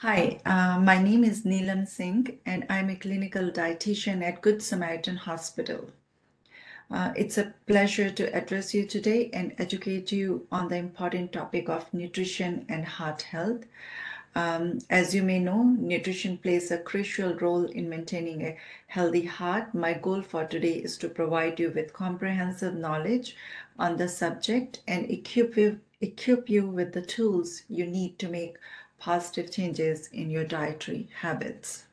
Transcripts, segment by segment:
Hi, my name is Neelam Singh, and I'm a clinical dietitian at Good Samaritan Hospital. It's a pleasure to address you today and educate you on the important topic of nutrition and heart health. As you may know, nutrition plays a crucial role in maintaining a healthy heart. My goal for today is to provide you with comprehensive knowledge on the subject and equip you with the tools you need to make positive changes in your dietary habits.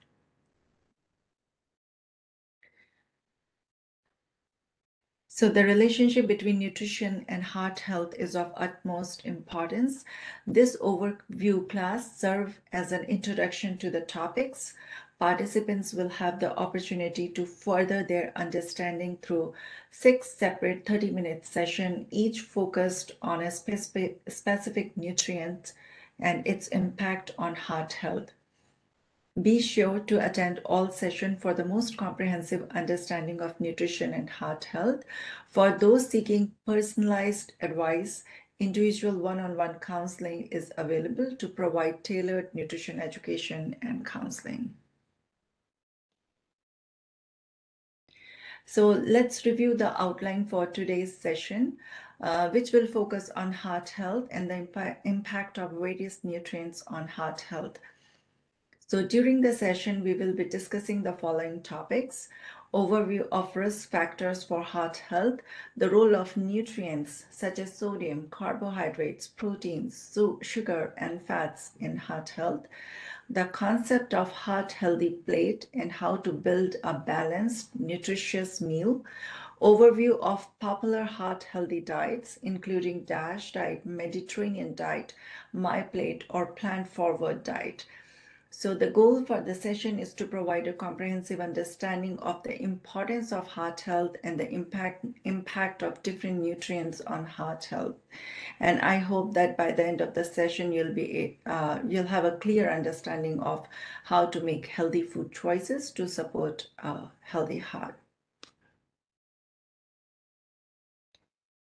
So the relationship between nutrition and heart health is of utmost importance. This overview class serves as an introduction to the topics. Participants will have the opportunity to further their understanding through 6 separate 30-minute sessions, each focused on a specific nutrient and its impact on heart health. Be sure to attend all sessions for the most comprehensive understanding of nutrition and heart health. For those seeking personalized advice, individual one-on-one counseling is available to provide tailored nutrition education and counseling. So let's review the outline for today's session, which will focus on heart health and the impact of various nutrients on heart health. So during the session, we will be discussing the following topics: overview of risk factors for heart health, the role of nutrients such as sodium, carbohydrates, proteins, sugar, and fats in heart health, the concept of heart healthy plate and how to build a balanced, nutritious meal, overview of popular heart healthy diets, including DASH diet, Mediterranean diet, My Plate, or Plant Forward diet. So the goal for the session is to provide a comprehensive understanding of the importance of heart health and the impact of different nutrients on heart health. And I hope that by the end of the session, you'll have a clear understanding of how to make healthy food choices to support a healthy heart.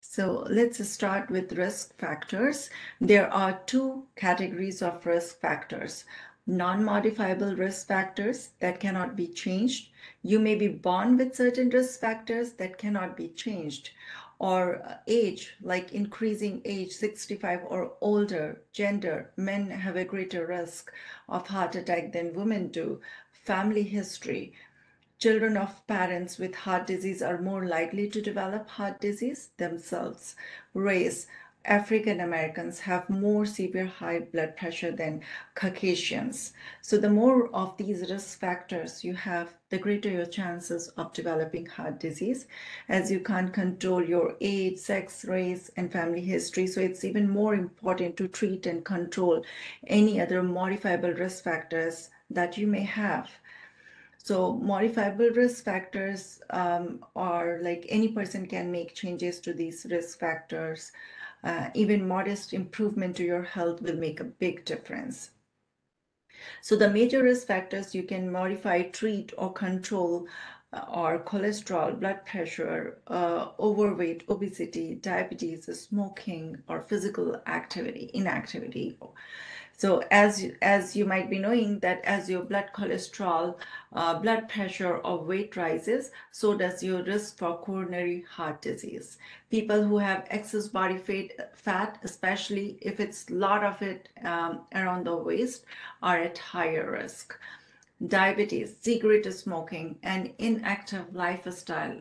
So let's start with risk factors. There are two categories of risk factors: non-modifiable risk factors that cannot be changed. You may be born with certain risk factors that cannot be changed, or age, like increasing age, 65 or older, gender, men have a greater risk of heart attack than women do, family history. Children of parents with heart disease are more likely to develop heart disease themselves. Race: African Americans have more severe high blood pressure than Caucasians. So the more of these risk factors you have, the greater your chances of developing heart disease, as you can't control your age, sex, race, and family history. So it's even more important to treat and control any other modifiable risk factors that you may have. So modifiable risk factors are like any person can make changes to these risk factors. Even modest improvement to your health will make a big difference. So the major risk factors you can modify, treat, or control are cholesterol, blood pressure, overweight, obesity, diabetes, smoking, or physical inactivity. So as you might be knowing that as your blood cholesterol, blood pressure, or weight rises, so does your risk for coronary heart disease. People who have excess body fat, especially if it's a lot of it around the waist, are at higher risk. Diabetes, cigarette smoking, and inactive lifestyle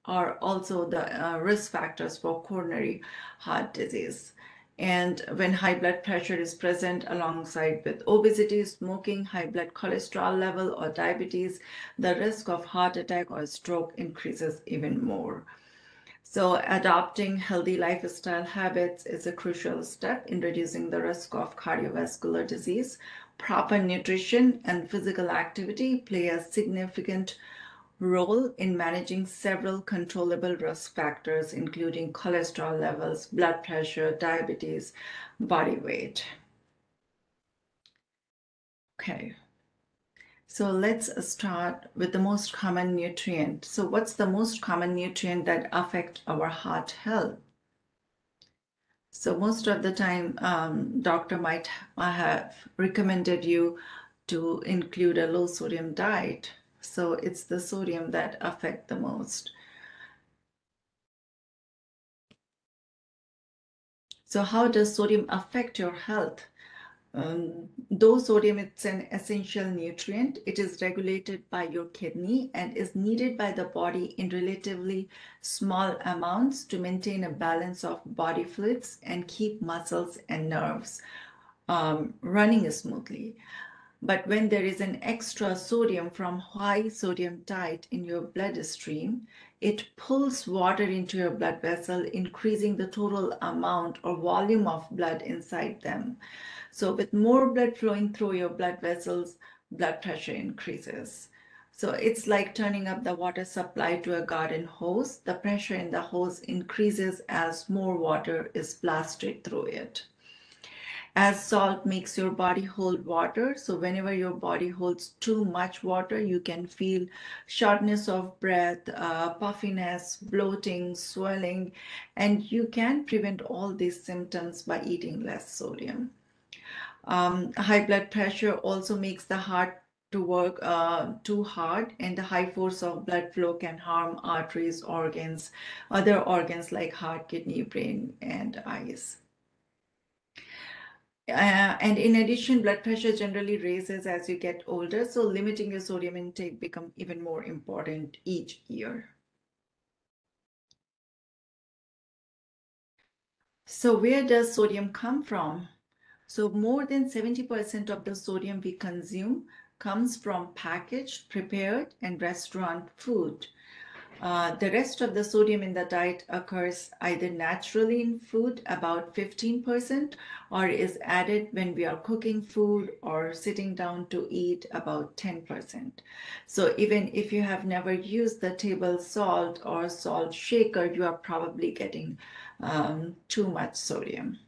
are also the risk factors for coronary heart disease. And when high blood pressure is present alongside with obesity, smoking, high blood cholesterol level, or diabetes, the risk of heart attack or stroke increases even more. So adopting healthy lifestyle habits is a crucial step in reducing the risk of cardiovascular disease. Proper nutrition and physical activity play a significant role in managing several controllable risk factors, including cholesterol levels, blood pressure, diabetes, body weight. Okay. So let's start with the most common nutrient. So what's the most common nutrient that affect our heart health? So most of the time, doctor might have recommended you to include a low sodium diet. So it's the sodium that affect the most. So how does sodium affect your health? Though sodium is an essential nutrient, it is regulated by your kidney and is needed by the body in relatively small amounts to maintain a balance of body fluids and keep muscles and nerves running smoothly. But when there is an extra sodium from high sodium diet in your bloodstream, it pulls water into your blood vessel, increasing the total amount or volume of blood inside them. So with more blood flowing through your blood vessels, blood pressure increases. So it's like turning up the water supply to a garden hose. The pressure in the hose increases as more water is blasted through it. As salt makes your body hold water, so whenever your body holds too much water, you can feel shortness of breath, puffiness, bloating, swelling, and you can prevent all these symptoms by eating less sodium. High blood pressure also makes the heart to work too hard, and the high force of blood flow can harm arteries, organs, other organs like heart, kidney, brain, and eyes. And in addition, blood pressure generally raises as you get older, so limiting your sodium intake becomes even more important each year. So where does sodium come from? So more than 70% of the sodium we consume comes from packaged, prepared, and restaurant food. The rest of the sodium in the diet occurs either naturally in food, about 15%, or is added when we are cooking food or sitting down to eat, about 10%. So even if you have never used the table salt or salt shaker, you are probably getting too much sodium.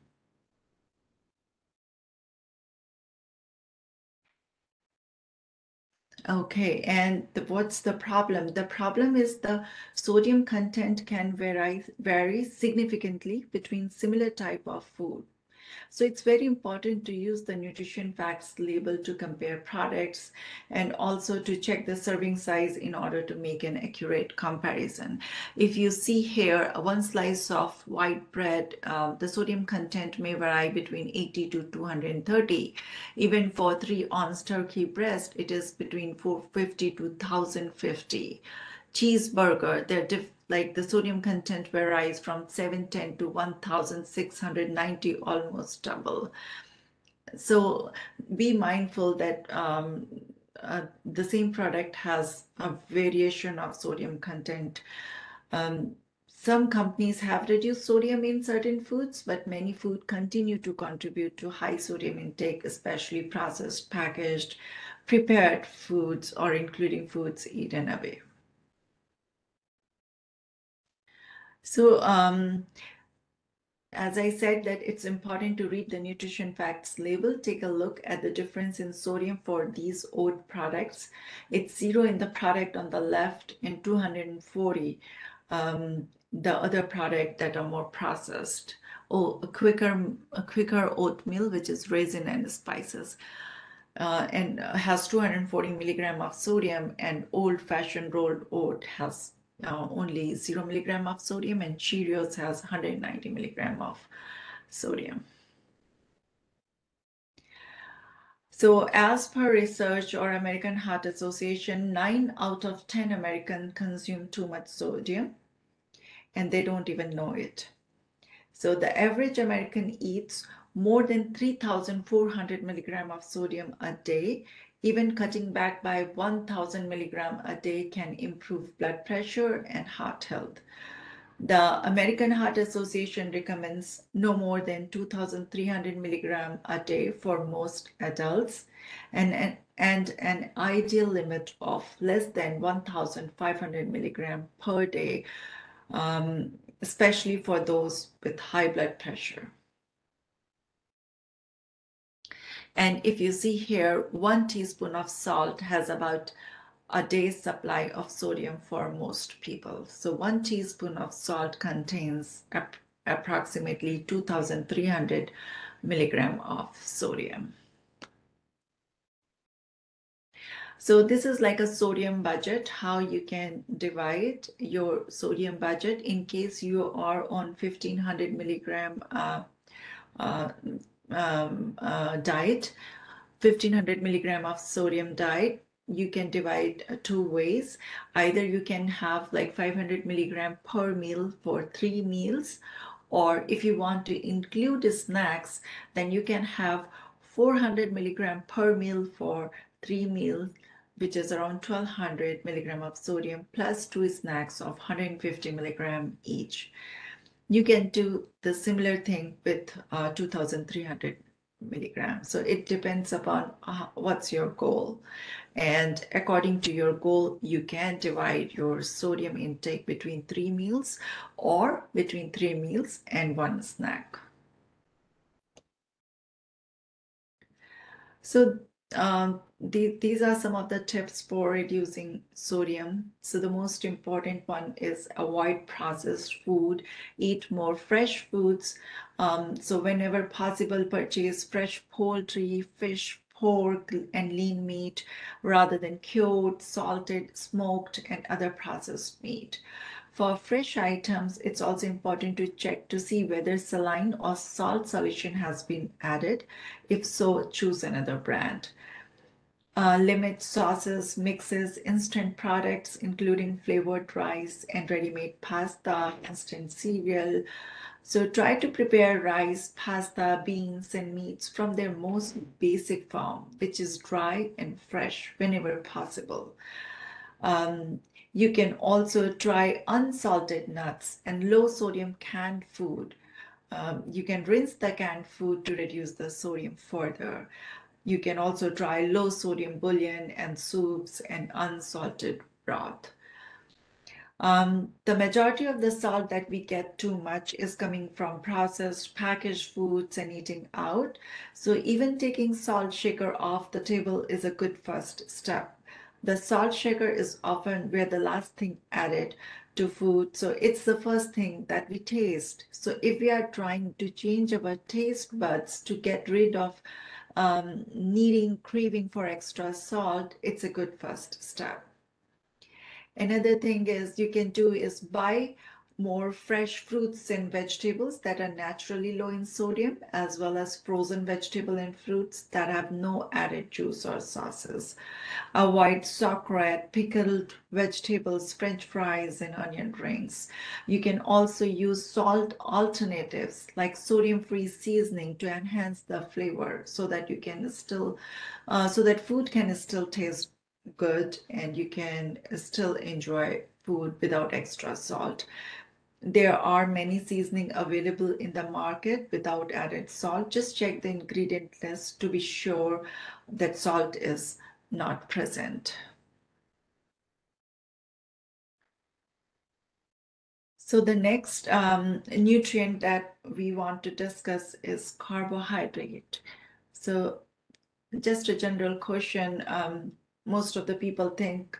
Okay, and what's the problem? The problem is the sodium content can vary significantly between similar type of food. So it's very important to use the nutrition facts label to compare products and also to check the serving size in order to make an accurate comparison. If you see here, one slice of white bread, the sodium content may vary between 80 to 230. Even for 3-ounce turkey breast, it is between 450 to 1050. Cheeseburger, like the sodium content varies from 710 to 1690, almost double. So be mindful that the same product has a variation of sodium content. Some companies have reduced sodium in certain foods, but many food continue to contribute to high sodium intake, especially processed, packaged, prepared foods, or including foods eaten away. So as I said that it's important to read the nutrition facts label, take a look at the difference in sodium for these oat products. It's 0 in the product on the left and 240 the other product that are more processed. A quicker oatmeal, which is raisin and spices. And has 240 milligram of sodium, and old-fashioned rolled oat has only 0 milligram of sodium, and Cheerios has 190 milligram of sodium. So as per research or American Heart Association, 9 out of 10 Americans consume too much sodium and they don't even know it. So the average American eats more than 3,400 milligram of sodium a day. Even cutting back by 1,000 milligram a day can improve blood pressure and heart health. The American Heart Association recommends no more than 2,300 milligram a day for most adults, and an ideal limit of less than 1,500 milligram per day, especially for those with high blood pressure. And if you see here, 1 teaspoon of salt has about a day's supply of sodium for most people. So 1 teaspoon of salt contains approximately 2,300 milligram of sodium. So this is like a sodium budget, how you can divide your sodium budget in case you are on 1,500 milligram diet, 1,500 milligram of sodium diet. You can divide two ways. Either you can have like 500 milligram per meal for 3 meals, or if you want to include snacks, then you can have 400 milligram per meal for 3 meals, which is around 1,200 milligram of sodium, plus 2 snacks of 150 milligram each. You can do the similar thing with 2,300 milligrams. So it depends upon what's your goal. And according to your goal, you can divide your sodium intake between 3 meals or between 3 meals and 1 snack. So these are some of the tips for reducing sodium. So the most important one is avoid processed food, eat more fresh foods. So whenever possible, purchase fresh poultry, fish, pork, and lean meat rather than cured, salted, smoked, and other processed meat. For fresh items, it's also important to check to see whether saline or salt solution has been added. If so, choose another brand. Limit sauces, mixes, instant products, including flavored rice and ready-made pasta, instant cereal. So try to prepare rice, pasta, beans, and meats from their most basic form, which is dry and fresh whenever possible. You can also try unsalted nuts and low sodium canned food. You can rinse the canned food to reduce the sodium further. You can also try low sodium bouillon and soups and unsalted broth. The majority of the salt that we get too much is coming from processed packaged foods and eating out. So even taking salt shaker off the table is a good first step. The salt shaker is often where the last thing added to food. So it's the first thing that we taste. So if we are trying to change our taste buds to get rid of needing, craving for extra salt, it's a good first step. Another thing is you can do is buy more fresh fruits and vegetables that are naturally low in sodium, as well as frozen vegetable and fruits that have no added juice or sauces. Avoid sauerkraut, pickled vegetables, French fries, and onion rings. You can also use salt alternatives like sodium-free seasoning to enhance the flavor so that you can still, so that food can still taste good and you can still enjoy food without extra salt. There are many seasoning available in the market without added salt. Just check the ingredient list to be sure that salt is not present. So the next nutrient that we want to discuss is carbohydrate. So just a general question. Most of the people think,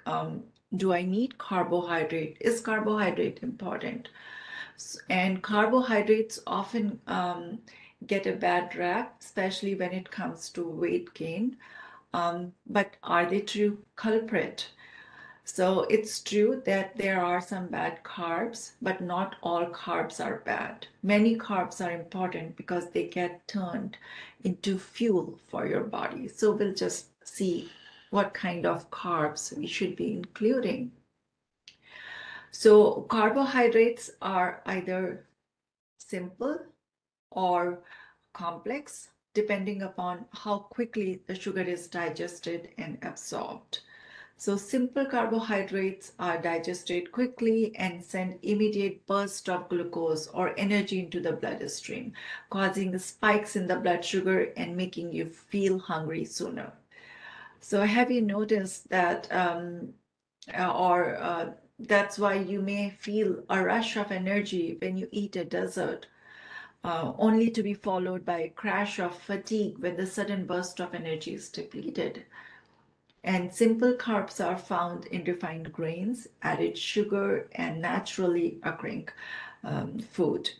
do I need carbohydrate? Is carbohydrate important? And carbohydrates often get a bad rap, especially when it comes to weight gain. But are they true culprit? So it's true that there are some bad carbs, but not all carbs are bad. Many carbs are important because they get turned into fuel for your body. So we'll just see what kind of carbs we should be including. So carbohydrates are either simple or complex, depending upon how quickly the sugar is digested and absorbed. So simple carbohydrates are digested quickly and send immediate burst of glucose or energy into the bloodstream, causing spikes in the blood sugar and making you feel hungry sooner. So have you noticed that, that's why you may feel a rush of energy when you eat a dessert, only to be followed by a crash of fatigue when the sudden burst of energy is depleted. And simple carbs are found in refined grains, added sugar, and naturally occurring food.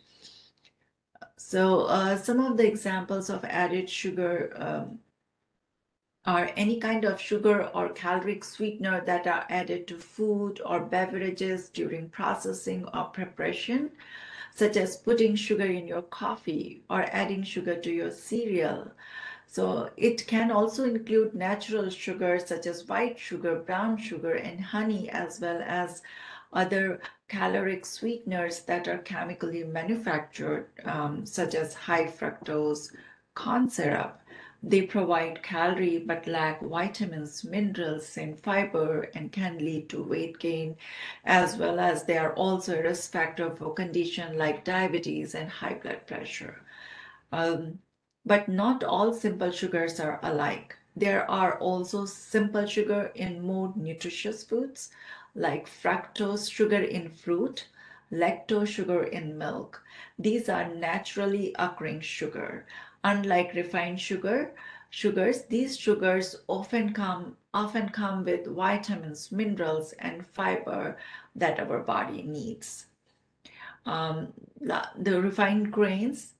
So some of the examples of added sugar are any kind of sugar or caloric sweetener that are added to food or beverages during processing or preparation, such as putting sugar in your coffee or adding sugar to your cereal. So it can also include natural sugars such as white sugar, brown sugar, and honey, as well as other caloric sweeteners that are chemically manufactured, such as high fructose corn syrup. They provide calorie but lack vitamins, minerals, and fiber and can lead to weight gain, as well as they are also a risk factor for conditions like diabetes and high blood pressure. Um, but not all simple sugars are alike. There are also simple sugar in more nutritious foods, like fructose sugar in fruit, lactose sugar in milk. These are naturally occurring sugar. Unlike refined sugars, these sugars often come with vitamins, minerals, and fiber that our body needs. Um, the refined grains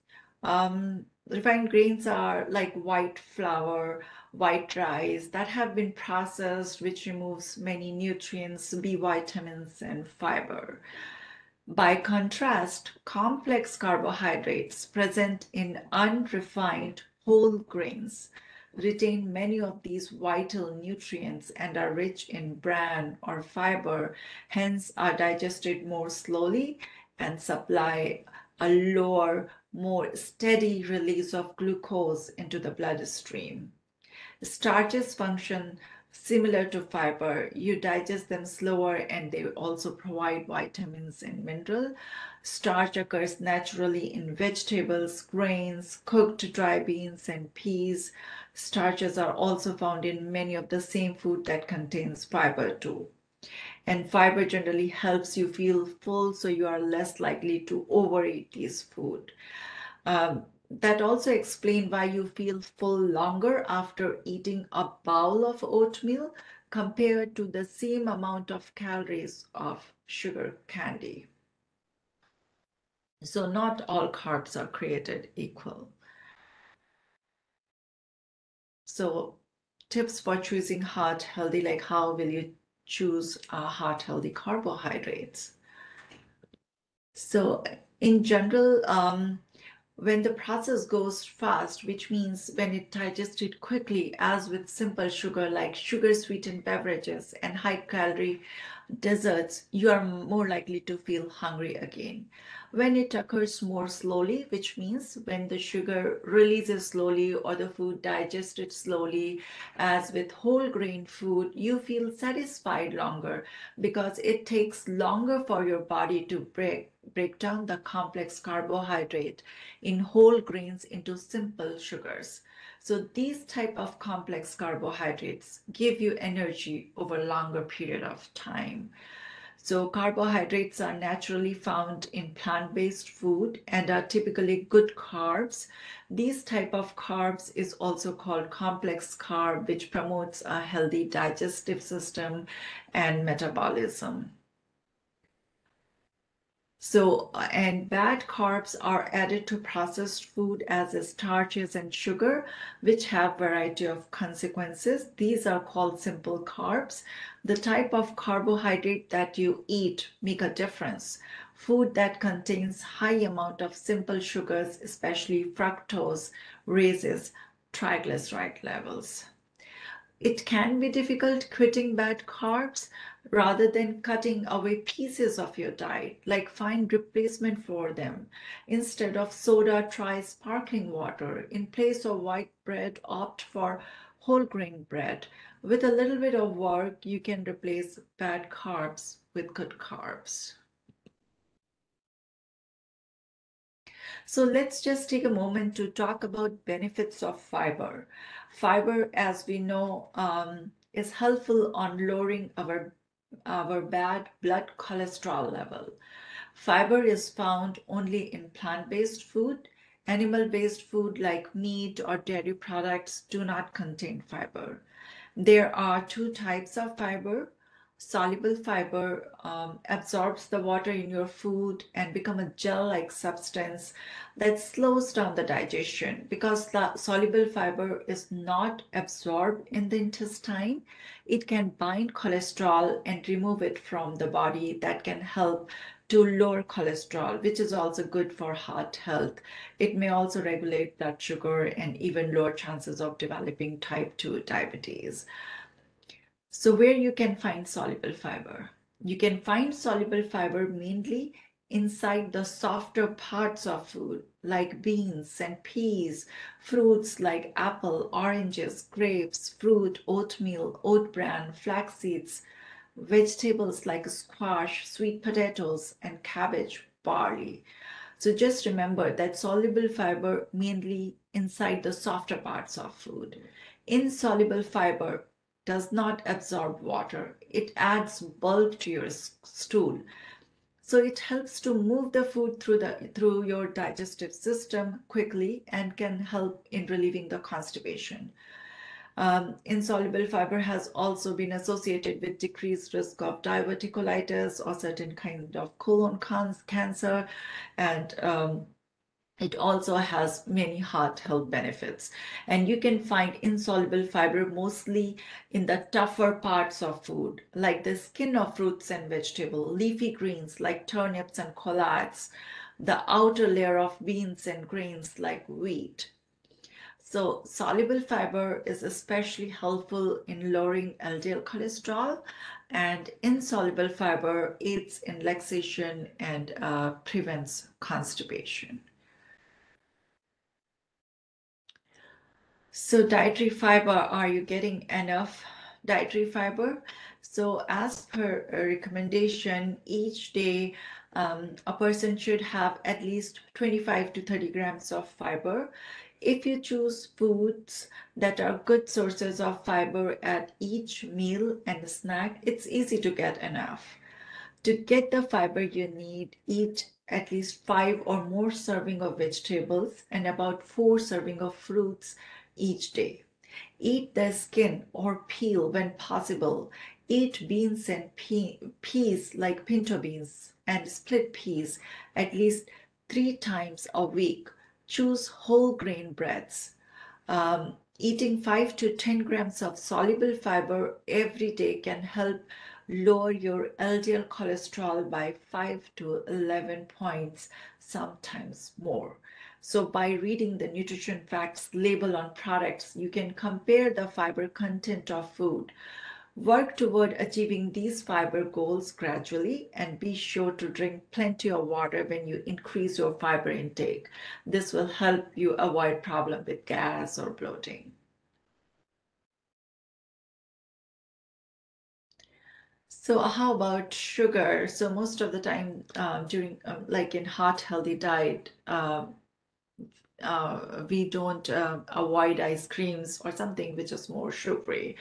are like white flour, white rice that have been processed, which removes many nutrients, B vitamins, and fiber. By contrast, complex carbohydrates present in unrefined whole grains retain many of these vital nutrients and are rich in bran or fiber, hence are digested more slowly and supply a lower, more steady release of glucose into the bloodstream. Starches function similar to fiber. You digest them slower and they also provide vitamins and mineral. Starch occurs naturally in vegetables, grains, cooked dry beans, and peas. Starches are also found in many of the same food that contains fiber too. And fiber generally helps you feel full, so you are less likely to overeat these food. That also explains why you feel full longer after eating a bowl of oatmeal compared to the same amount of calories of sugar candy. So not all carbs are created equal. So tips for choosing heart healthy, like how will you choose heart healthy carbohydrates? So in general, when the process goes fast, which means when it digested quickly, as with simple sugar like sugar sweetened beverages and high calorie desserts, you are more likely to feel hungry again. When it occurs more slowly, which means when the sugar releases slowly or the food digested slowly, as with whole grain food, you feel satisfied longer because it takes longer for your body to break down the complex carbohydrate in whole grains into simple sugars. So these type of complex carbohydrates give you energy over a longer period of time. So carbohydrates are naturally found in plant-based food and are typically good carbs. These type of carbs is also called complex carb, which promotes a healthy digestive system and metabolism. So, and bad carbs are added to processed food as is starches and sugar, which have variety of consequences. These are called simple carbs. The type of carbohydrate that you eat make a difference. Food that contains high amount of simple sugars, especially fructose, raises triglyceride levels. It can be difficult quitting bad carbs rather than cutting away pieces of your diet, like find replacement for them. Instead of soda, try sparkling water. In place of white bread, opt for whole grain bread. With a little bit of work, you can replace bad carbs with good carbs. So let's just take a moment to talk about benefits of fiber. Fiber, as we know, is helpful on lowering our bad blood cholesterol level. Fiber is found only in plant-based food. Animal-based food like meat or dairy products do not contain fiber. There are two types of fiber. Soluble fiber absorbs the water in your food and become a gel-like substance that slows down the digestion. Because the soluble fiber is not absorbed in the intestine, it can bind cholesterol and remove it from the body. That can help to lower cholesterol, which is also good for heart health. It may also regulate blood sugar and even lower chances of developing type 2 diabetes. So where you can find soluble fiber? You can find soluble fiber mainly inside the softer parts of food, like beans and peas, fruits like apple, oranges, grapes, fruit, oatmeal, oat bran, flax seeds, vegetables like squash, sweet potatoes, and cabbage, barley. So just remember that soluble fiber mainly inside the softer parts of food. Insoluble fiber does not absorb water. It adds bulk to your stool. So it helps to move the food through your digestive system quickly and can help in relieving the constipation. Insoluble fiber has also been associated with decreased risk of diverticulitis or certain kind of colon cancer, and it also has many heart health benefits. And you can find insoluble fiber mostly in the tougher parts of food, like the skin of fruits and vegetables, leafy greens like turnips and collards, the outer layer of beans and grains like wheat. So soluble fiber is especially helpful in lowering LDL cholesterol, and insoluble fiber aids in laxation and prevents constipation. So dietary fiber, are you getting enough dietary fiber? So as per a recommendation, each day a person should have at least 25 to 30 grams of fiber. If you choose foods that are good sources of fiber at each meal and snack, it's easy to get enough. To get the fiber you need, eat at least 5 or more serving of vegetables and about 4 serving of fruits each day. Eat the skin or peel when possible. Eat beans and peas like pinto beans and split peas at least 3 times a week. Choose whole grain breads. Eating 5 to 10 grams of soluble fiber every day can help lower your LDL cholesterol by 5 to 11 points, sometimes more. So by reading the nutrition facts label on products, you can compare the fiber content of food. Work toward achieving these fiber goals gradually and be sure to drink plenty of water when you increase your fiber intake. This will help you avoid problem with gas or bloating. So how about sugar? So most of the time during like in heart healthy diet, we don't avoid ice creams or something which is more sugary.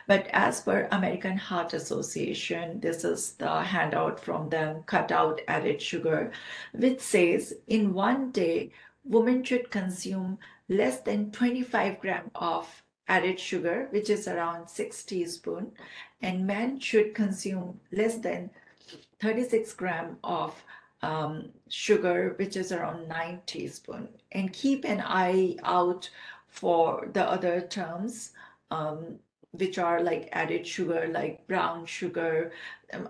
But as per American Heart Association, this is the handout from them, cut out added sugar, which says in one day, women should consume less than 25 grams of added sugar, which is around 6 teaspoons, and men should consume less than 36 grams of sugar, which is around 9 teaspoons. And keep an eye out for the other terms, which are like added sugar, like brown sugar.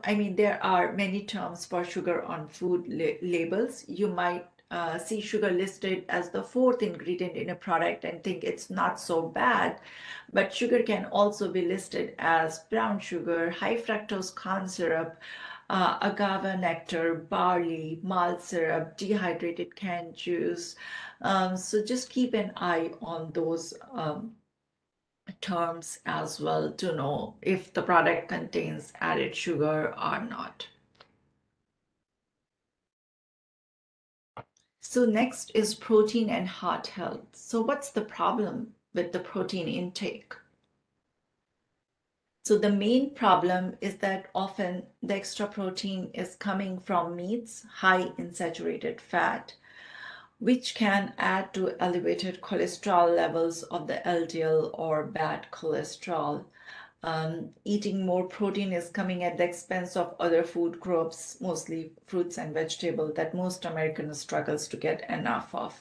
I mean, there are many terms for sugar on food labels. You might see sugar listed as the fourth ingredient in a product and think it's not so bad. But sugar can also be listed as brown sugar, high fructose corn syrup, agave nectar, barley, malt syrup, dehydrated canned juice. So just keep an eye on those terms as well to know if the product contains added sugar or not. So next is protein and heart health. So what's the problem with the protein intake? So the main problem is that often the extra protein is coming from meats high in saturated fat, which can add to elevated cholesterol levels of the LDL or bad cholesterol. Eating more protein is coming at the expense of other food groups, mostly fruits and vegetables, that most Americans struggles to get enough of.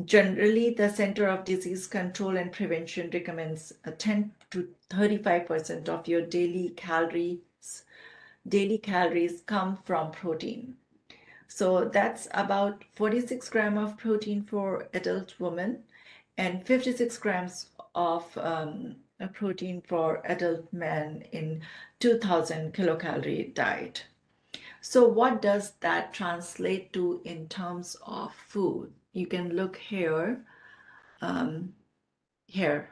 Generally, the Center of Disease Control and Prevention recommends 10 to 35% of your daily calories come from protein. So that's about 46 grams of protein for adult women and 56 grams of protein for adult men in 2000 kilocalorie diet. So what does that translate to in terms of food? You can look here, here,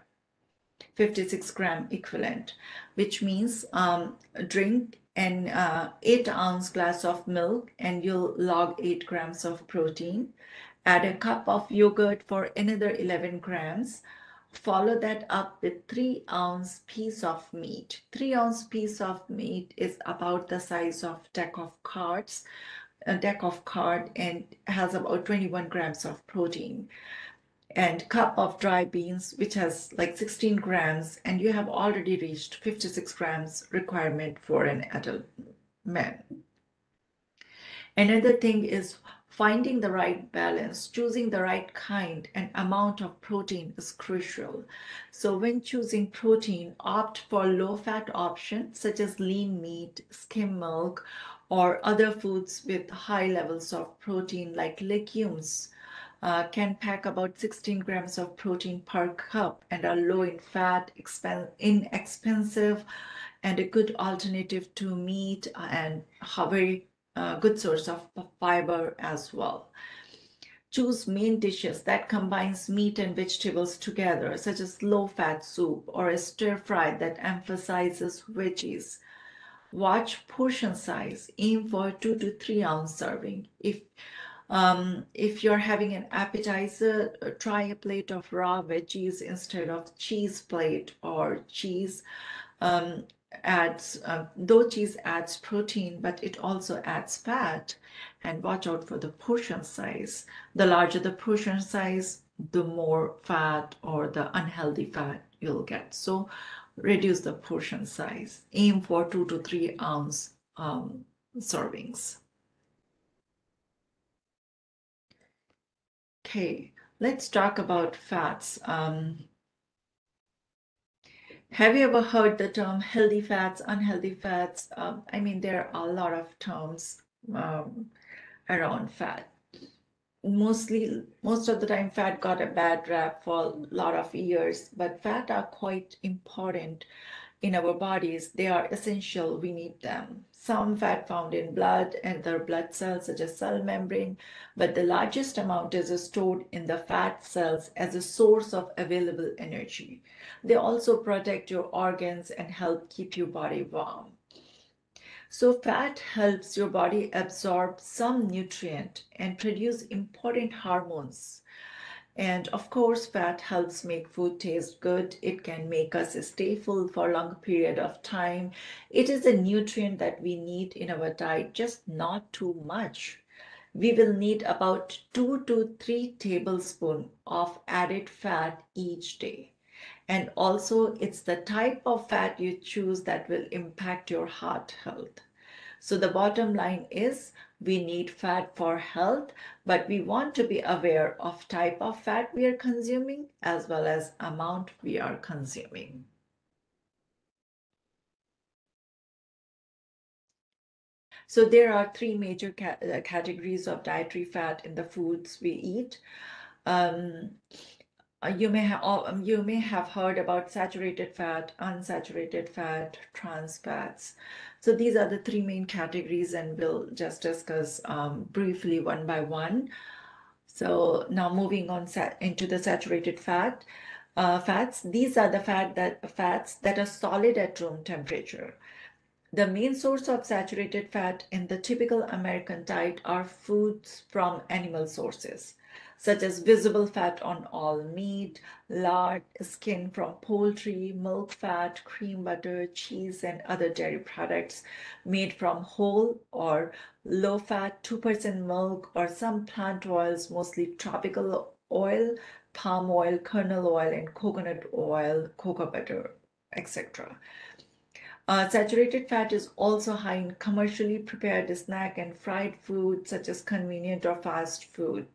56 gram equivalent, which means drink an 8-ounce glass of milk and you'll log 8 grams of protein. Add a cup of yogurt for another 11 grams. Follow that up with 3-ounce piece of meat. 3-ounce piece of meat is about the size of a deck of card, and has about 21 grams of protein. And cup of dry beans, which has like 16 grams, and you have already reached 56 grams requirement for an adult man. Another thing is finding the right balance. Choosing the right kind and amount of protein is crucial. So when choosing protein, opt for low-fat options such as lean meat, skim milk, or other foods with high levels of protein like legumes. Can pack about 16 grams of protein per cup and are low in fat, inexpensive, and a good alternative to meat, and very good source of fiber as well. Choose main dishes that combines meat and vegetables together, such as low-fat soup or a stir-fry that emphasizes veggies. Watch portion size. Aim for 2 to 3 ounce serving. If you're having an appetizer, try a plate of raw veggies instead of cheese plate, or cheese though cheese adds protein, but it also adds fat. And watch out for the portion size. The larger the portion size, the more fat or the unhealthy fat you'll get. So reduce the portion size. Aim for 2 to 3 ounce servings. Okay, let's talk about fats. Have you ever heard the term healthy fats, unhealthy fats? There are a lot of terms around fat. Most of the time, fat got a bad rap for a lot of years, but fat are quite important in our bodies. They are essential. We need them. Some fat found in blood and their blood cells, such as cell membrane, but the largest amount is stored in the fat cells as a source of available energy. They also protect your organs and help keep your body warm. So fat helps your body absorb some nutrient and produce important hormones. And of course, fat helps make food taste good. It can make us stay full for a long period of time. It is a nutrient that we need in our diet, just not too much. We will need about 2 to 3 tablespoons of added fat each day. And also, it's the type of fat you choose that will impact your heart health. So the bottom line is we need fat for health, but we want to be aware of type of fat we are consuming as well as amount we are consuming. So there are 3 major categories of dietary fat in the foods we eat. You may have heard about saturated fat, unsaturated fat, trans fats. So these are the 3 main categories, and we'll just discuss briefly one by one. So now moving on into the saturated fats. These are the fats that are solid at room temperature. The main source of saturated fat in the typical American diet are foods from animal sources, such as visible fat on all meat, lard, skin from poultry, milk fat, cream butter, cheese, and other dairy products made from whole or low-fat 2% milk, or some plant oils, mostly tropical oil, palm oil, kernel oil, and coconut oil, cocoa butter. etc. Saturated fat is also high in commercially prepared snack and fried food, such as convenient or fast food.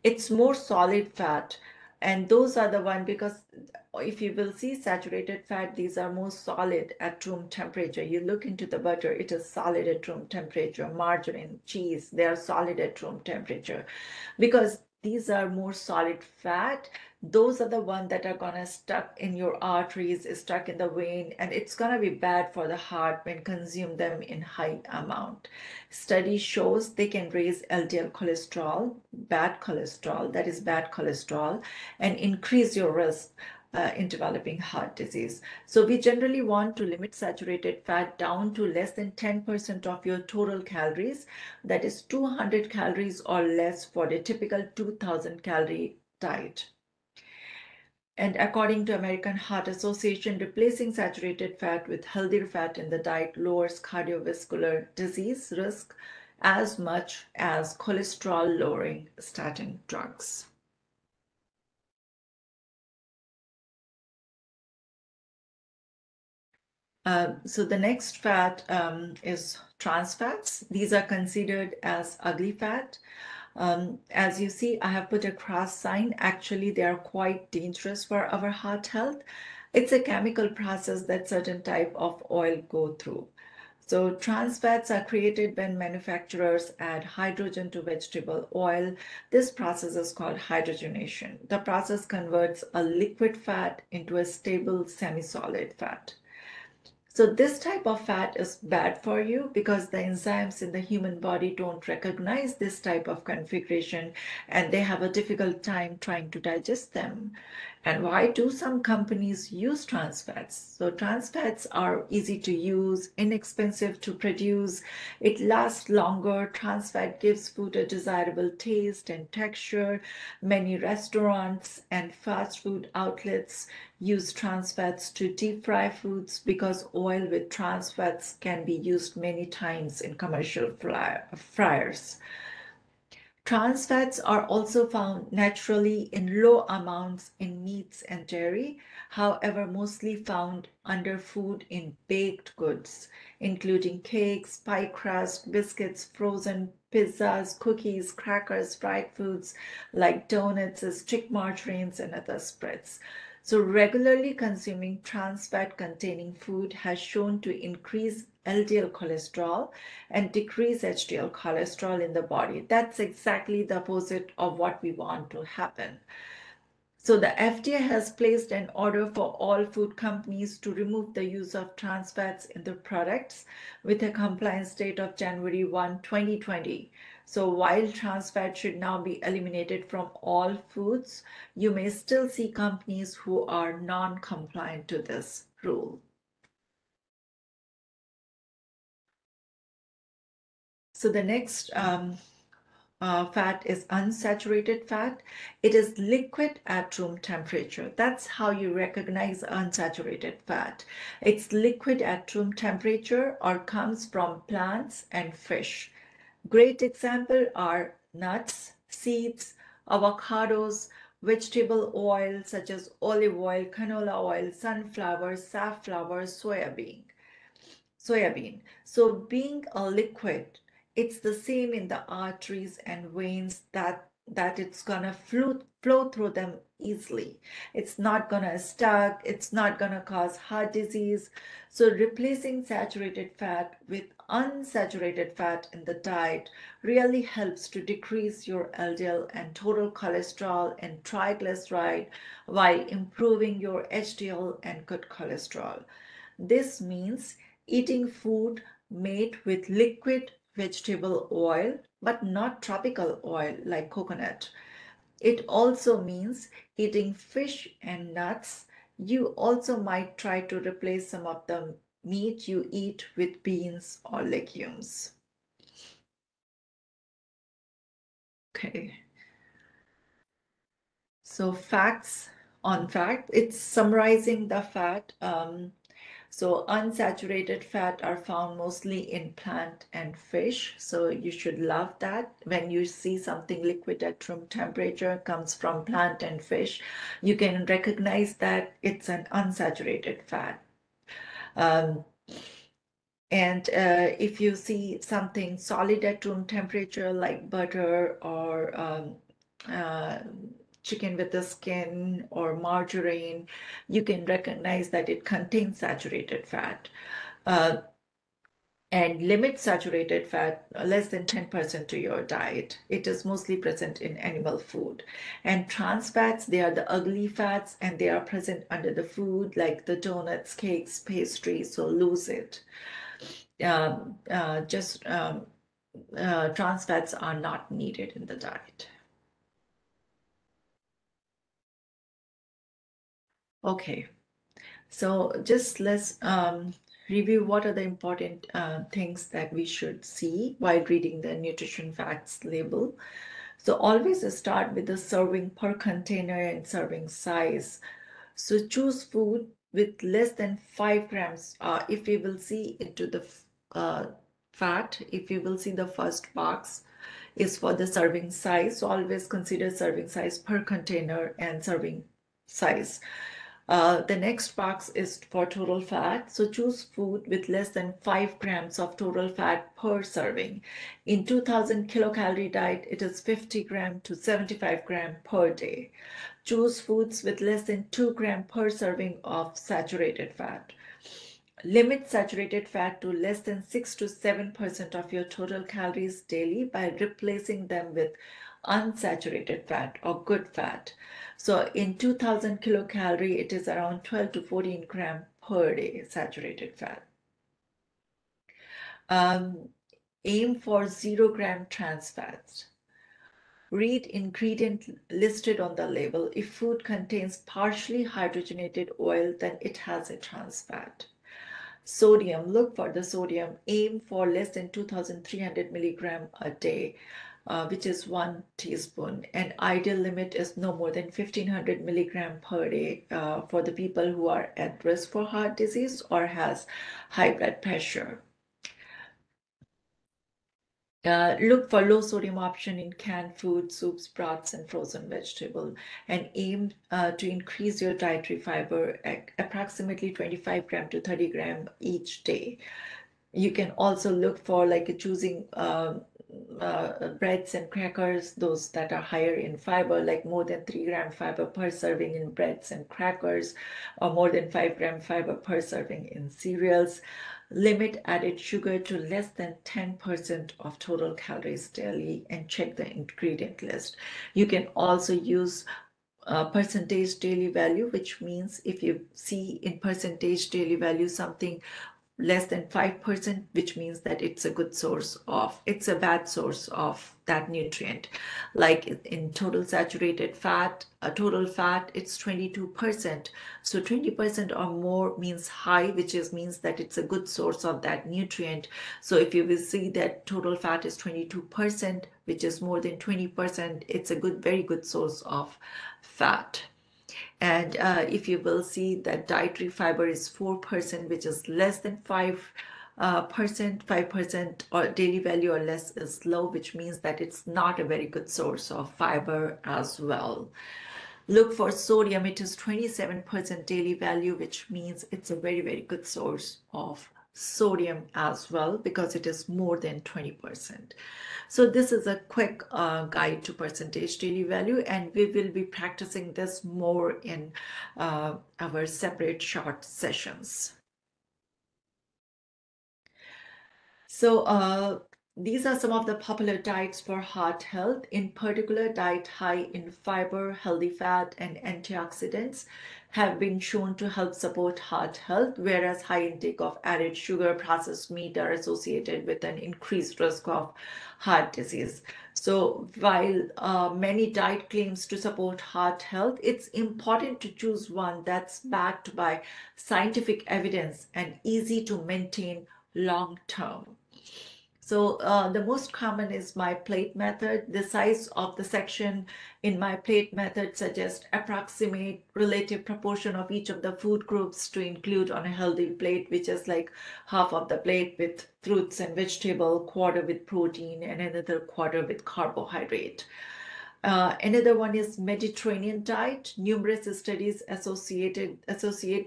It's more solid fat, and those are the one, because if you will see saturated fat, these are more solid at room temperature. You look into the butter, it is solid at room temperature. Margarine, cheese, they are solid at room temperature. Because these are more solid fat, those are the ones that are gonna stuck in your arteries, stuck in the vein, and it's gonna be bad for the heart when consume them in high amount. Study shows they can raise LDL cholesterol, that is bad cholesterol, and increase your risk in developing heart disease. So we generally want to limit saturated fat down to less than 10% of your total calories. That is 200 calories or less for the typical 2000 calorie diet. And according to American Heart Association, replacing saturated fat with healthier fat in the diet lowers cardiovascular disease risk as much as cholesterol-lowering statin drugs. So the next fat is trans fats. These are considered as ugly fat. As you see, I have put a cross sign. Actually, they are quite dangerous for our heart health. It's a chemical process that certain type of oil go through. So trans fats are created when manufacturers add hydrogen to vegetable oil. This process is called hydrogenation. The process converts a liquid fat into a stable semi-solid fat. So this type of fat is bad for you because the enzymes in the human body don't recognize this type of configuration, and they have a difficult time trying to digest them. And why do some companies use trans fats? So trans fats are easy to use, inexpensive to produce, it lasts longer. Trans fat gives food a desirable taste and texture. Many restaurants and fast food outlets use trans fats to deep fry foods because oil with trans fats can be used many times in commercial fryers. Trans fats are also found naturally in low amounts in meats and dairy, however, mostly found under food in baked goods, including cakes, pie crust, biscuits, frozen pizzas, cookies, crackers, fried foods like donuts, stick margarines, and other spreads. So regularly consuming trans fat containing food has shown to increase LDL cholesterol and decrease HDL cholesterol in the body. That's exactly the opposite of what we want to happen. So the FDA has placed an order for all food companies to remove the use of trans fats in their products with a compliance date of January 1, 2020. So while trans fat should now be eliminated from all foods, you may still see companies who are non-compliant to this rule. So the next fat is unsaturated fat. It is liquid at room temperature. That's how you recognize unsaturated fat. It's liquid at room temperature or comes from plants and fish. Great example are nuts, seeds, avocados, vegetable oil such as olive oil, canola oil, sunflower, safflower, soybean. So being a liquid, it's the same in the arteries and veins that it's gonna flow through them easily. It's not gonna stuck, it's not gonna cause heart disease. So replacing saturated fat with unsaturated fat in the diet really helps to decrease your LDL and total cholesterol and triglyceride while improving your HDL and good cholesterol. This means eating food made with liquid vegetable oil, but not tropical oil like coconut. It also means eating fish and nuts. You also might try to replace some of the meat you eat with beans or legumes. Okay. So facts on fact, it's summarizing the fact. So unsaturated fat are found mostly in plant and fish. So you should love that. When you see something liquid at room temperature comes from plant and fish, you can recognize that it's an unsaturated fat. Um, and if you see something solid at room temperature like butter or uh, chicken with the skin or margarine, you can recognize that it contains saturated fat. Uh, and limit saturated fat less than 10% to your diet. It is mostly present in animal food. And trans fats, they are the ugly fats and they are present under the food like the donuts, cakes, pastries, so lose it. Just trans fats are not needed in the diet. Okay, so just let's review what are the important things that we should see while reading the nutrition facts label. So always start with the serving per container and serving size. So choose food with less than 5 grams. If you will see into the fat, if you will see the first box is for the serving size. So always consider serving size per container and serving size. The next box is for total fat. So choose food with less than 5 grams of total fat per serving. In 2000 kilocalorie diet, it is 50 gram to 75 gram per day. Choose foods with less than 2 gram per serving of saturated fat. Limit saturated fat to less than 6 to 7% of your total calories daily by replacing them with unsaturated fat or good fat. So in 2000 kilocalorie, it is around 12 to 14 gram per day saturated fat. Aim for 0 gram trans fats. Read ingredient listed on the label. If food contains partially hydrogenated oil, then it has a trans fat. Sodium, look for the sodium. Aim for less than 2,300 milligram a day, which is 1 teaspoon. And ideal limit is no more than 1,500 milligram per day for the people who are at risk for heart disease or has high blood pressure. Look for low sodium option in canned food, soups, broths, and frozen vegetable, and aim to increase your dietary fiber at approximately 25 gram to 30 gram each day. You can also look for like choosing breads and crackers, those that are higher in fiber, like more than 3 gram fiber per serving in breads and crackers, or more than 5 gram fiber per serving in cereals. Limit added sugar to less than 10% of total calories daily and check the ingredient list. You can also use percentage daily value, which means if you see in percentage daily value something less than 5%, which means that it's a good source of, it's a bad source of that nutrient. Like in total saturated fat, total fat, it's 22%. So 20% or more means high, which means that it's a good source of that nutrient. So if you will see that total fat is 22%, which is more than 20%, it's a good, very good source of fat. And if you will see that dietary fiber is 4%, which is less than 5% or daily value or less is low, which means that it's not a very good source of fiber as well. Look for sodium, it is 27% daily value, which means it's a very, very good source of sodium as well because it is more than 20%. So this is a quick guide to percentage daily value, and we will be practicing this more in our separate short sessions. So these are some of the popular diets for heart health. In particular, diet high in fiber, healthy fat, and antioxidants have been shown to help support heart health, whereas high intake of added sugar, processed meat are associated with an increased risk of heart disease. So while many diet claims to support heart health, it's important to choose one that's backed by scientific evidence and easy to maintain long term. So the most common is my plate method. The size of the section in my plate method suggests approximate relative proportion of each of the food groups to include on a healthy plate, which is like half of the plate with fruits and vegetable, quarter with protein, and another quarter with carbohydrate. Another one is Mediterranean diet. Numerous studies associate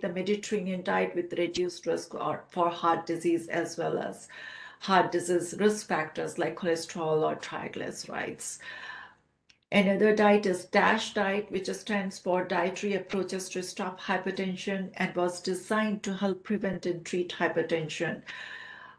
the Mediterranean diet with reduced risk for heart disease as well as heart disease risk factors like cholesterol or triglycerides. Another diet is DASH diet, which stands for Dietary Approaches to Stop Hypertension and was designed to help prevent and treat hypertension.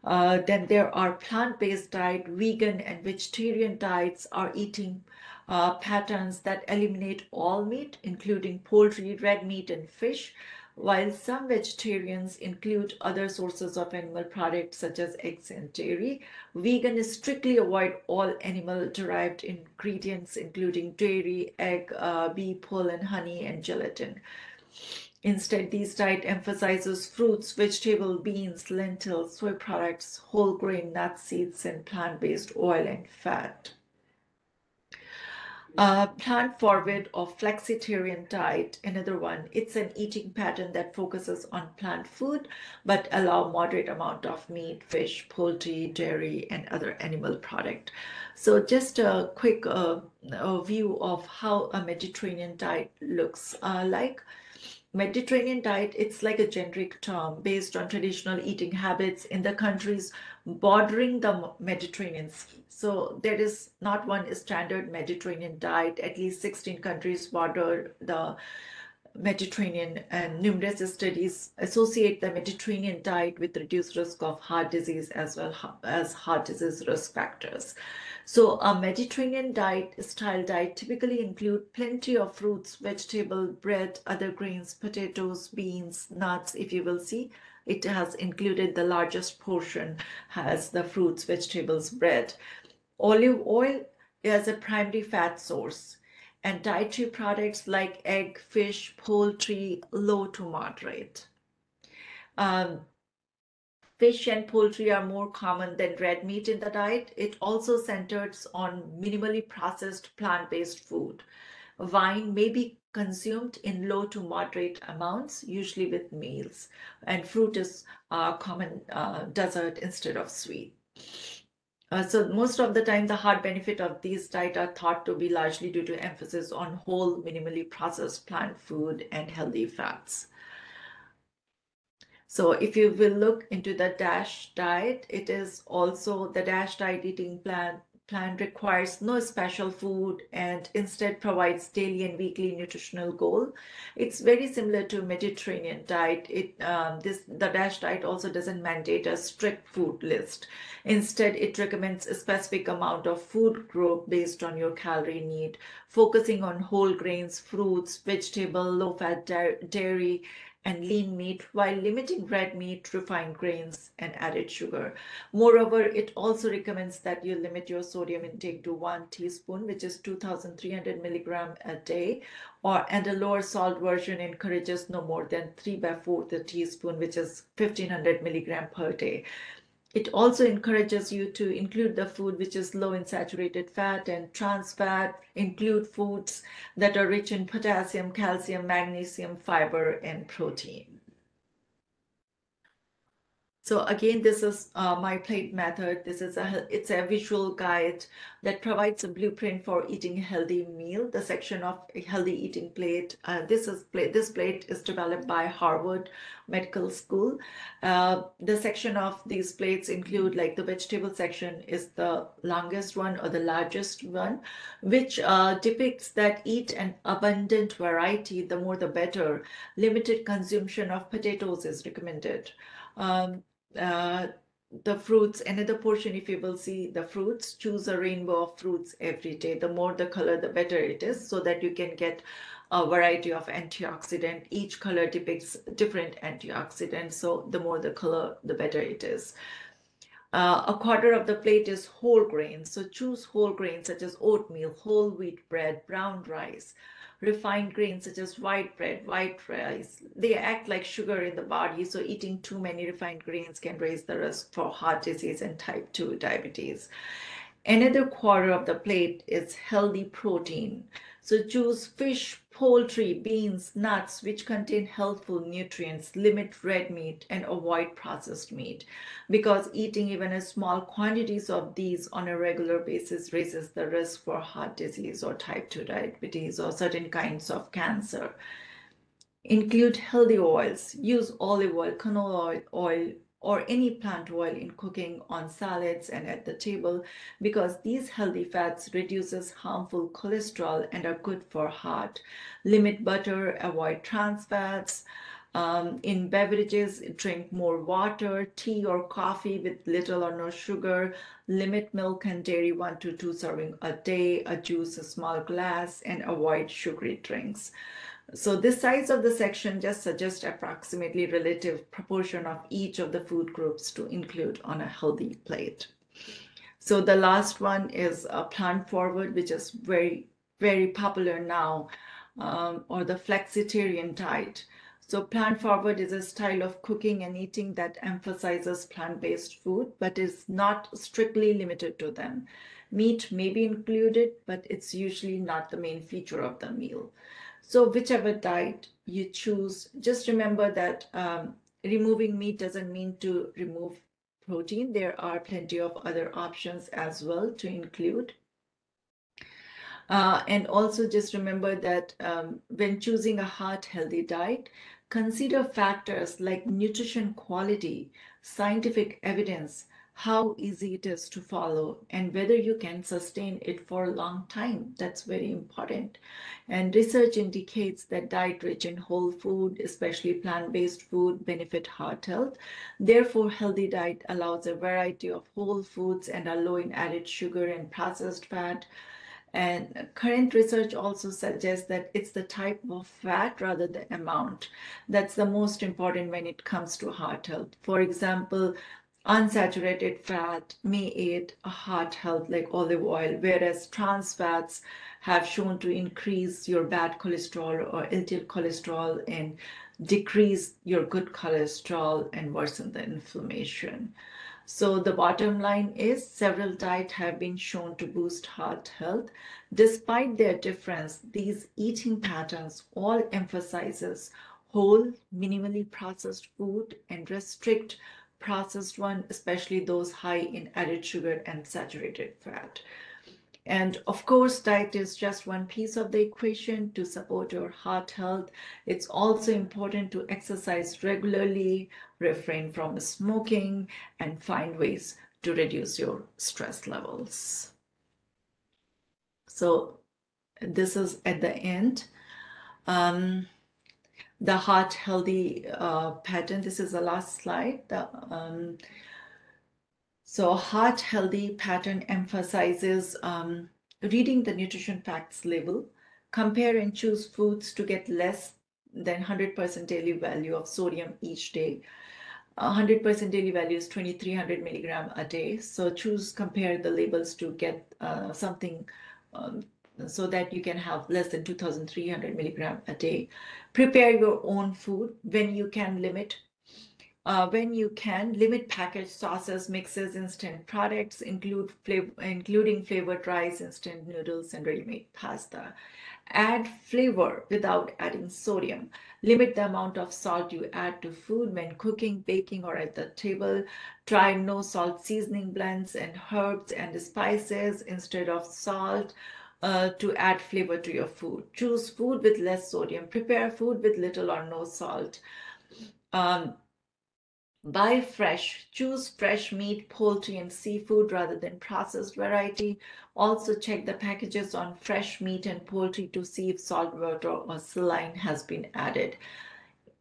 Then there are plant-based diet, vegan and vegetarian diets are eating patterns that eliminate all meat, including poultry, red meat, and fish, while some vegetarians include other sources of animal products such as eggs and dairy. Vegan strictly avoid all animal-derived ingredients, including dairy, egg, bee pollen, honey, and gelatin. Instead, these diet emphasizes fruits, vegetable, beans, lentils, soy products, whole grain, nuts, seeds, and plant-based oil and fat. Plant-forward or flexitarian diet, another one. It's an eating pattern that focuses on plant food, but allow moderate amount of meat, fish, poultry, dairy, and other animal product. So just a quick view of how a Mediterranean diet looks like. Mediterranean diet, it's like a generic term based on traditional eating habits in the countries bordering the Mediterranean Sea. So there is not one standard Mediterranean diet. At least 16 countries border the Mediterranean, and numerous studies associate the Mediterranean diet with reduced risk of heart disease as well as heart disease risk factors. So a Mediterranean style diet typically include plenty of fruits, vegetable, bread, other grains, potatoes, beans, nuts. If you will see, it has included the largest portion has the fruits, vegetables, bread. Olive oil is a primary fat source, and dietary products like egg, fish, poultry, low to moderate. Fish and poultry are more common than red meat in the diet. It also centers on minimally processed plant-based food. Wine may be consumed in low to moderate amounts, usually with meals, and fruit is common dessert instead of sweet. So most of the time, the heart benefit of these diet are thought to be largely due to emphasis on whole, minimally processed plant food and healthy fats. So if you will look into the DASH diet, it is also the DASH diet eating plan requires no special food and instead provides daily and weekly nutritional goal. It's very similar to Mediterranean diet. The DASH diet also doesn't mandate a strict food list. Instead, it recommends a specific amount of food group based on your calorie need, focusing on whole grains, fruits, vegetable, low-fat dairy, and lean meat while limiting red meat, refined grains, and added sugar. Moreover, it also recommends that you limit your sodium intake to 1 teaspoon, which is 2,300 milligram a day, and a lower salt version encourages no more than 3/4 teaspoon, which is 1,500 milligram per day. It also encourages you to include the food which is low in saturated fat and trans fat, include foods that are rich in potassium, calcium, magnesium, fiber, and protein. So again, this is my plate method. It's a visual guide that provides a blueprint for eating a healthy meal. The section of a healthy eating plate. This plate is developed by Harvard Medical School. The section of these plates include, like, the vegetable section is the longest one or the largest one, which depicts that eat an abundant variety, the more the better. Limited consumption of potatoes is recommended. The fruits, another portion, if you will see the fruits, choose a rainbow of fruits every day. The more the color, the better it is, so that you can get a variety of antioxidant. Each color depicts different antioxidants, so the more the color, the better it is. A quarter of the plate is whole grains. So choose whole grains such as oatmeal, whole wheat bread, brown rice. Refined grains such as white bread, white rice. They act like sugar in the body, so eating too many refined grains can raise the risk for heart disease and type 2 diabetes. Another quarter of the plate is healthy protein. So choose fish, poultry, beans, nuts, which contain healthful nutrients. Limit red meat and avoid processed meat, because eating even a small quantities of these on a regular basis raises the risk for heart disease or type 2 diabetes or certain kinds of cancer. Include healthy oils. Use olive oil, canola oil, or any plant oil in cooking, on salads, and at the table, because these healthy fats reduces harmful cholesterol and are good for heart. Limit butter, avoid trans fats. In beverages, drink more water, tea or coffee with little or no sugar. Limit milk and dairy 1 to 2 servings a day, a juice a small glass, and avoid sugary drinks. So this size of the section just suggests approximately relative proportion of each of the food groups to include on a healthy plate. So the last one is a plant forward, which is very, very popular now, or the flexitarian diet. So plant forward is a style of cooking and eating that emphasizes plant-based food, but is not strictly limited to them. Meat may be included, but it's usually not the main feature of the meal. So whichever diet you choose, just remember that removing meat doesn't mean to remove protein. There are plenty of other options as well to include. And also just remember that when choosing a heart-healthy diet, consider factors like nutrition quality, scientific evidence, how easy it is to follow, and whether you can sustain it for a long time. That's very important. And research indicates that diet rich in whole food, especially plant-based food, benefit heart health. Therefore, healthy diet allows a variety of whole foods and are low in added sugar and processed fat. And current research also suggests that it's the type of fat rather than the amount that's the most important when it comes to heart health. For example, unsaturated fat may aid heart health like olive oil, whereas trans fats have shown to increase your bad cholesterol or LDL cholesterol and decrease your good cholesterol and worsen the inflammation. So the bottom line is several diets have been shown to boost heart health. Despite their difference, these eating patterns all emphasizes whole, minimally processed food and restrict processed one, especially those high in added sugar and saturated fat. And of course, diet is just one piece of the equation to support your heart health. It's also important to exercise regularly, refrain from smoking, and find ways to reduce your stress levels. So this is at the end. The heart healthy pattern. This is the last slide. So heart healthy pattern emphasizes reading the nutrition facts label, compare and choose foods to get less than 100% daily value of sodium each day. 100% daily value is 2300 milligram a day. So compare the labels to get something so that you can have less than 2300 milligram a day. Prepare your own food when you can limit packaged sauces, mixes, instant products, including flavored rice, instant noodles, and ready-made pasta. Add flavor without adding sodium. Limit the amount of salt you add to food when cooking, baking, or at the table. Try no salt seasoning blends and herbs and spices instead of salt to add flavor to your food. Choose food with less sodium. Prepare food with little or no salt. Buy fresh. Choose fresh meat, poultry, and seafood rather than processed variety. Also check the packages on fresh meat and poultry to see if salt water or saline has been added.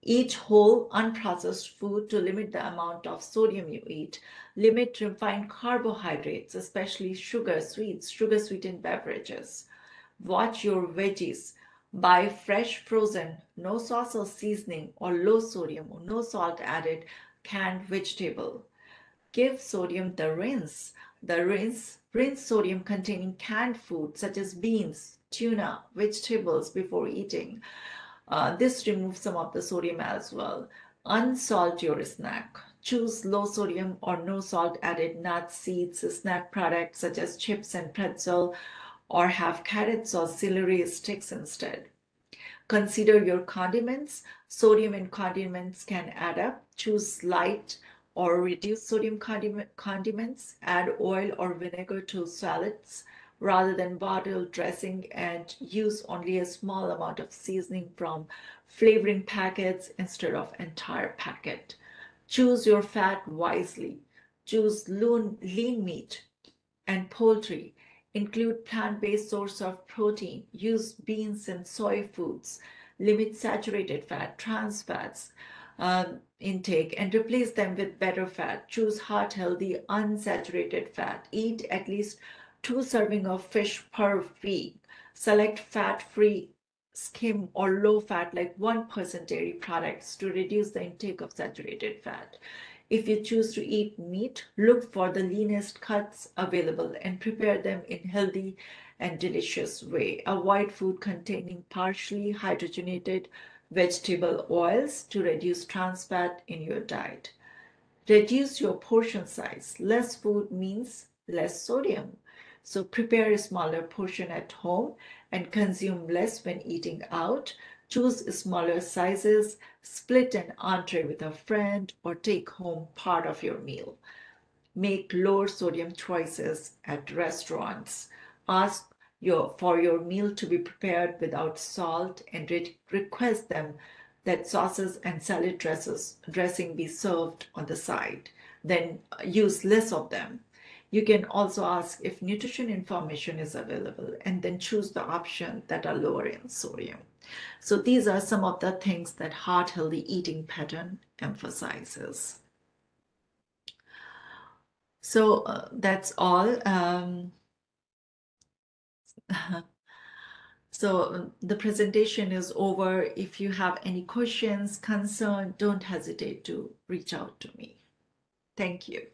Eat whole, unprocessed food to limit the amount of sodium you eat. Limit refined carbohydrates, especially sugar sweetened beverages. Watch your veggies. Buy fresh, frozen, no sauce or seasoning, or low sodium or no salt added canned vegetable. Give sodium the rinse. Rinse sodium containing canned food such as beans, tuna, vegetables before eating. This removes some of the sodium as well. Unsalt your snack. Choose low sodium or no salt added nuts, seeds, snack products such as chips and pretzel, or have carrots or celery sticks instead. Consider your condiments. Sodium in condiments can add up. Choose light or reduced sodium condiments. Add oil or vinegar to salads rather than bottled dressing, and use only a small amount of seasoning from flavoring packets instead of entire packet. Choose your fat wisely. Choose lean meat and poultry. Include plant-based source of protein. Use beans and soy foods. Limit saturated fat, trans fats intake, and replace them with better fat. Choose heart healthy, unsaturated fat. Eat at least 2 servings of fish per week. Select fat-free, skim or low fat like 1% dairy products to reduce the intake of saturated fat. If you choose to eat meat, look for the leanest cuts available and prepare them in healthy and delicious way. Avoid food containing partially hydrogenated vegetable oils to reduce trans fat in your diet. Reduce your portion size. Less food means less sodium. So prepare a smaller portion at home and consume less when eating out. Choose smaller sizes, split an entree with a friend, or take home part of your meal. Make lower sodium choices at restaurants. Ask for your meal to be prepared without salt and request them that sauces and salad dressing be served on the side. Then use less of them. You can also ask if nutrition information is available and then choose the option that are lower in sodium. So these are some of the things that heart healthy eating pattern emphasizes. So that's all. So the presentation is over. If you have any questions, concern, don't hesitate to reach out to me. Thank you.